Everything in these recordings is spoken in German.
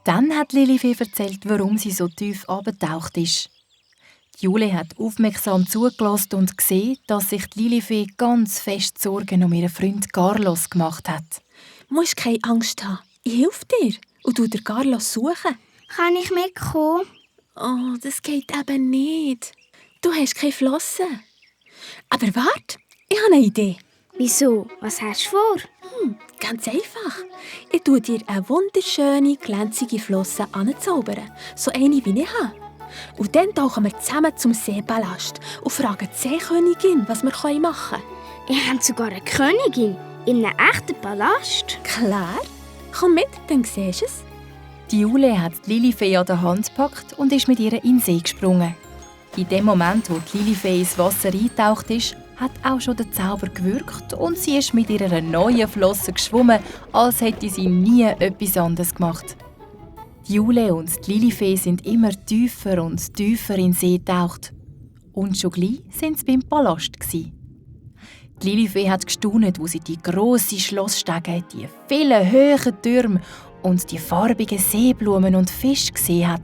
Dann hat Lilifee erzählt, warum sie so tief abgetaucht ist. Jule hat aufmerksam zugelassen und gesehen, dass sich Lilifee ganz fest Sorgen um ihren Freund Carlos gemacht hat. Du musst keine Angst haben. Ich helfe dir und du den Carlos suchen. Kann ich mitkommen? Oh, das geht eben nicht. Du hast keine Flossen. Aber warte, ich habe eine Idee. Wieso? Was hast du vor? Ganz einfach. Ich tue dir eine wunderschöne, glänzige Flosse anzaubern. So eine, wie ich habe. Und dann tauchen wir zusammen zum Seepalast und fragen die Seekönigin, was wir machen können. Ihr habt sogar eine Königin in einem echten Palast. Klar. Komm mit, dann siehst du es. Die Jule hat die Lilifee an der Hand gepackt und ist mit ihr in den See gesprungen. In dem Moment, wo die Lilifee ins Wasser eingetaucht ist, hat auch schon der Zauber gewirkt und sie ist mit ihrer neuen Flosse geschwommen, als hätte sie nie etwas anderes gemacht. Die Jule und die Lilifee sind immer tiefer und tiefer in den See getaucht. Und schon gleich waren sie beim Palast. Die Lilifee hat gestaunt, wo sie die grossen Schlossstege, die vielen hohen Türme und die farbigen Seeblumen und Fische gesehen hat.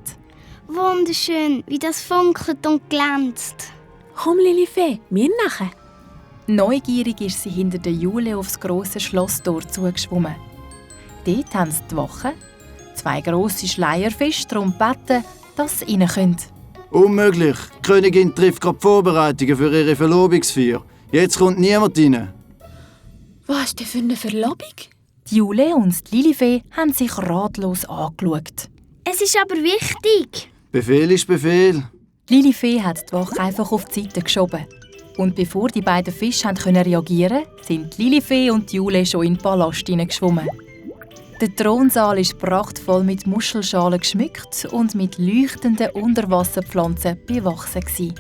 Wunderschön, wie das funkelt und glänzt. Komm, Lilifee, wir nachher. Neugierig ist sie hinter der Jule aufs grosse Schlosstor zugeschwommen. Dort haben sie die Wache, 2 grosse Schleierfische darum gebeten, dass sie rein können. Unmöglich. Die Königin trifft gerade die Vorbereitungen für ihre Verlobungsfeier. Jetzt kommt niemand rein. Was ist denn für eine Verlobung? Die Jule und die Lilifee haben sich ratlos angeschaut. Es ist aber wichtig. Befehl ist Befehl. Die Lilifee hat die Wache einfach auf die Seite geschoben. Und bevor die beiden Fische reagieren konnten, sind die Lilifee und die Jule schon in den Palast hineingeschwommen. Der Thronsaal ist prachtvoll mit Muschelschalen geschmückt und mit leuchtenden Unterwasserpflanzen bewachsen.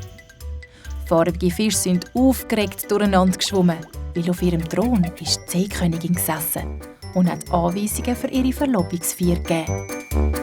Farbige Fische sind aufgeregt durcheinander geschwommen, weil auf ihrem Thron ist die Seekönigin gesessen und hat Anweisungen für ihre Verlobungsfeier gegeben.